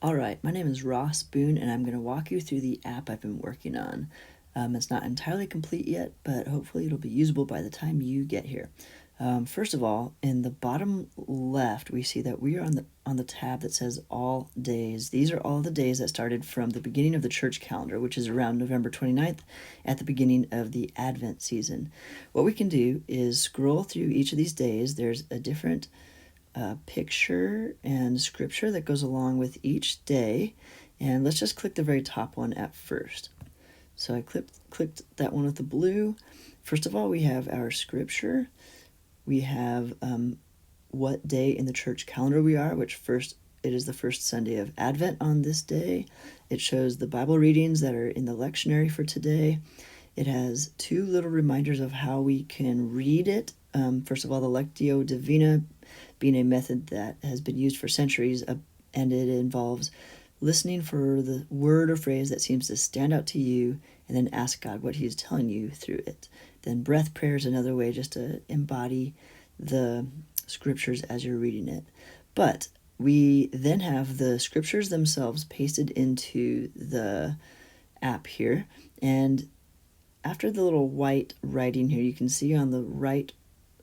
All right, my name is Ross Boone, and I'm going to walk you through the app I've been working on. It's not entirely complete yet, but hopefully it'll be usable by the time you get here. First of all, in the bottom left, we see that we are on the tab that says All Days. These are all the days that started from the beginning of the church calendar, which is around November 29th, at the beginning of the Advent season. What we can do is scroll through each of these days. There's a different picture and scripture that goes along with each day, and let's just click the very top one at first. So I clicked that one with the blue. First of all, we have our scripture. We have what day in the church calendar we are, which first it is the first Sunday of Advent on this day. It shows the Bible readings that are in the lectionary for today. It has two little reminders of how we can read it. First of all, the Lectio Divina being a method that has been used for centuries, and it involves listening for the word or phrase that seems to stand out to you, and then ask God what he's telling you through it. Then breath prayer is another way just to embody the scriptures as you're reading it. But we then have the scriptures themselves pasted into the app here, and after the little white writing here, you can see on the right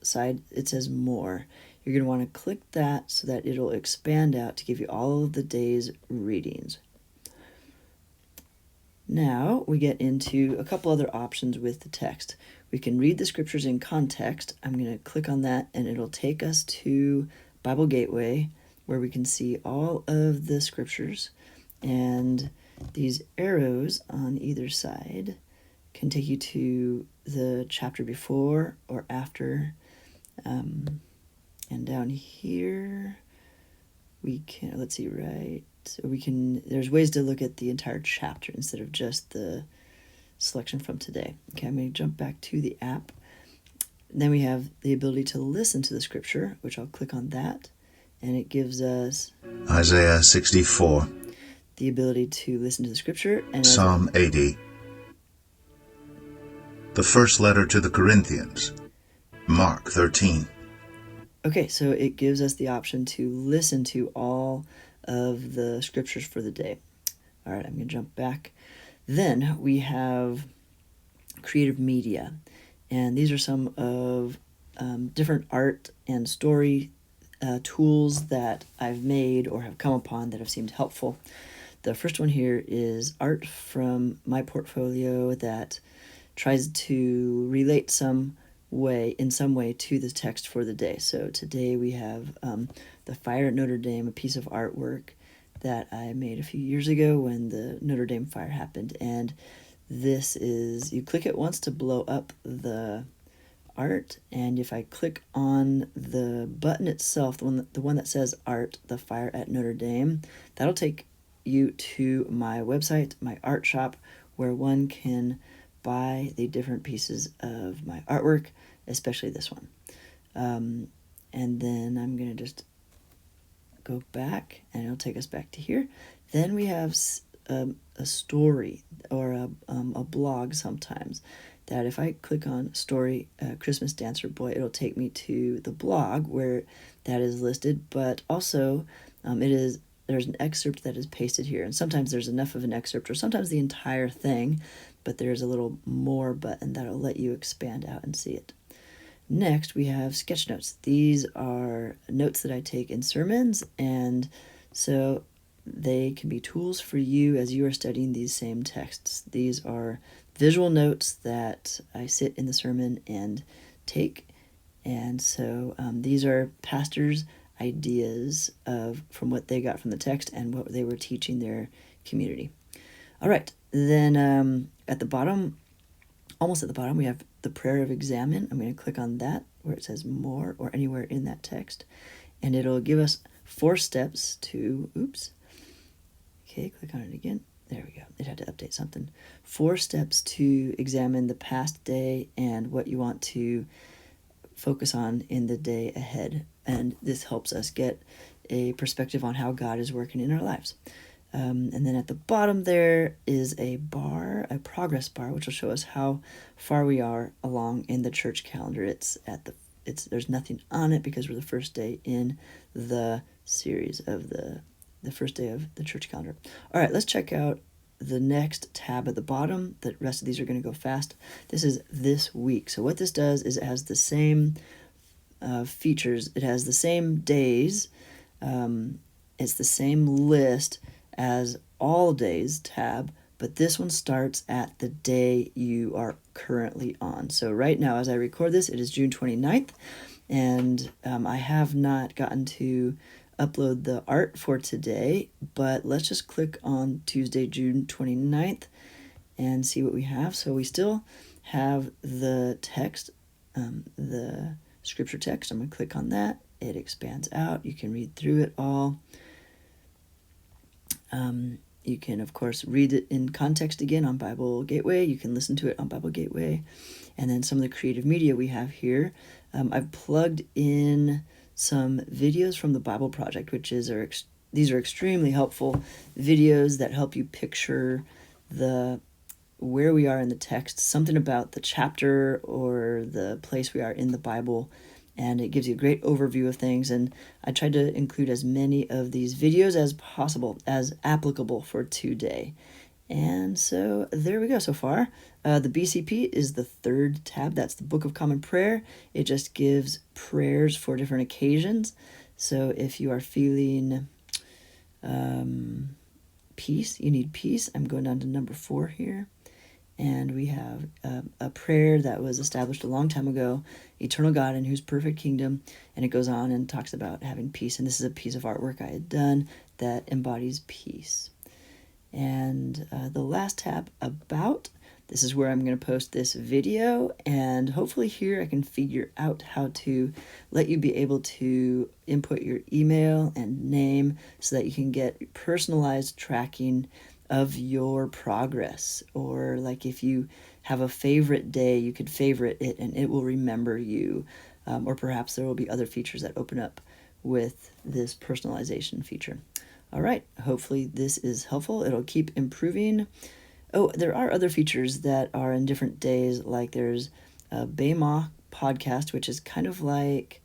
side it says more. You're going to want to click that so that it'll expand out to give you all of the day's readings. Now we get into a couple other options with the text. We can read the scriptures in context. I'm going to click on that and it'll take us to Bible Gateway, where we can see all of the scriptures, and these arrows on either side can take you to the chapter before or after. And down here, we can, let's see, right, so we can, there's ways to look at the entire chapter instead of just the selection from today. Okay, I'm going to jump back to the app. Then we have the ability to listen to the scripture, which I'll click on that, and it gives us Isaiah 64, the ability to listen to the scripture. And Psalm 80, the first letter to the Corinthians, Mark 13. Okay, so it gives us the option to listen to all of the scriptures for the day. All right, I'm going to jump back. Then we have creative media, and these are some of different art and story tools that I've made or have come upon that have seemed helpful. The first one here is art from my portfolio that tries to relate in some way to the text for the day. So today we have the fire at Notre Dame, a piece of artwork that I made a few years ago when the Notre Dame fire happened. And this is, you click it once to blow up the art, and if I click on the button itself, the one that says art, the fire at Notre Dame, that'll take you to my website, my art shop, where one can buy the different pieces of my artwork, especially this one. And then I'm going to just go back, and it'll take us back to here. Then we have a story or a blog sometimes, that if I click on story, Christmas Dancer Boy, it'll take me to the blog where that is listed, but also there's an excerpt that is pasted here, and sometimes there's enough of an excerpt, or sometimes the entire thing, but there's a little more button that'll let you expand out and see it. Next, we have sketch notes. These are notes that I take in sermons, and so they can be tools for you as you are studying these same texts. These are visual notes that I sit in the sermon and take, and so these are pastors' ideas from what they got from the text and what they were teaching their community. All right, then at the bottom, almost at the bottom, we have the prayer of examine. I'm going to click on that where it says more or anywhere in that text, and it'll give us 4 steps to, okay, click on it again. There we go. It had to update something. 4 steps to examine the past day and what you want to focus on in the day ahead. And this helps us get a perspective on how God is working in our lives. And then at the bottom there is a progress bar, which will show us how far we are along in the church calendar. There's nothing on it because we're the first day in the series of the the first day of the church calendar. All right, let's check out the next tab at the bottom. The rest of these are going to go fast. This is this week. So what this does is it has the same features. It has the same days. It's the same list as all days tab, but this one starts at the day you are currently on. So right now, as I record this, it is June 29th, and I have not gotten to upload the art for today, but let's just click on Tuesday, June 29th and see what we have. So we still have the text, the scripture text. I'm going to click on that. It expands out. You can read through it all. You can, of course, read it in context again on Bible Gateway. You can listen to it on Bible Gateway. And then some of the creative media we have here. I've plugged in some videos from the Bible Project, these are extremely helpful videos that help you picture where we are in the text, something about the chapter or the place we are in the Bible, and it gives you a great overview of things. And I tried to include as many of these videos as possible, as applicable for today. And so there we go so far. The BCP is the third tab. That's the Book of Common Prayer. It just gives prayers for different occasions. So if you are feeling peace, you need peace. I'm going down to number 4 here. And we have a prayer that was established a long time ago, Eternal God in whose perfect kingdom. And it goes on and talks about having peace. And this is a piece of artwork I had done that embodies peace. And the last tab, About. This is where I'm going to post this video, and hopefully here I can figure out how to let you be able to input your email and name so that you can get personalized tracking of your progress. Or like if you have a favorite day, you could favorite it and it will remember you. Or perhaps there will be other features that open up with this personalization feature. All right, hopefully this is helpful. It'll keep improving. Oh, there are other features that are in different days, like there's a Bama Podcast, which is kind of like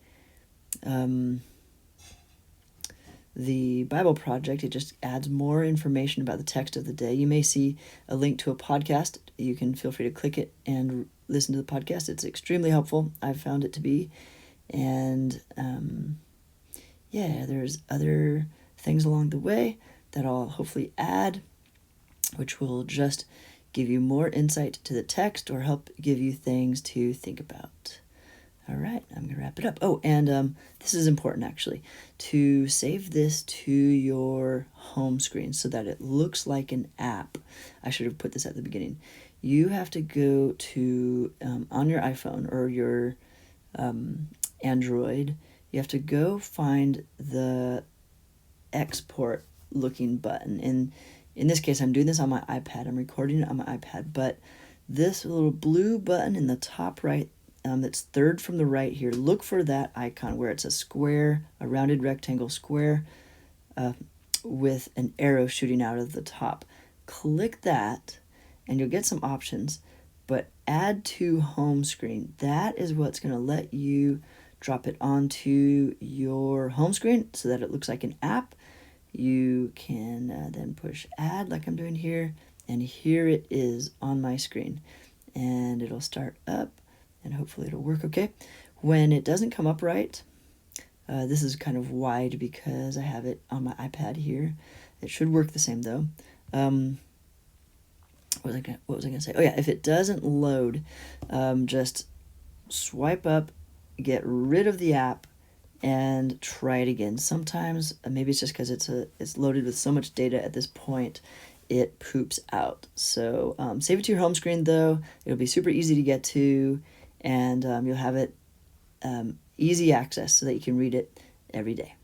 the Bible Project. It just adds more information about the text of the day. You may see a link to a podcast. You can feel free to click it and listen to the podcast. It's extremely helpful. I've found it to be. And there's other things along the way that I'll hopefully add, which will just give you more insight to the text or help give you things to think about. All right, I'm going to wrap it up. Oh, and this is important, actually, to save this to your home screen so that it looks like an app. I should have put this at the beginning. You have to go to, on your iPhone or your Android, you have to go find the export looking button. And in this case, I'm doing this on my iPad. I'm recording it on my iPad, but this little blue button in the top right, that's third from the right here, look for that icon where it's a square, a rounded rectangle square with an arrow shooting out of the top. Click that and you'll get some options, but add to home screen. That is what's going to let you drop it onto your home screen so that it looks like an app. You can then push add like I'm doing here, and here it is on my screen. And it'll start up, and hopefully it'll work okay. When it doesn't come up right, this is kind of wide because I have it on my iPad here. It should work the same though. What was I gonna say? Oh yeah, if it doesn't load, just swipe up, get rid of the app, and try it again. Sometimes maybe it's just because it's loaded with so much data at this point, it poops out. So save it to your home screen though. It'll be super easy to get to, and you'll have it easy access so that you can read it every day.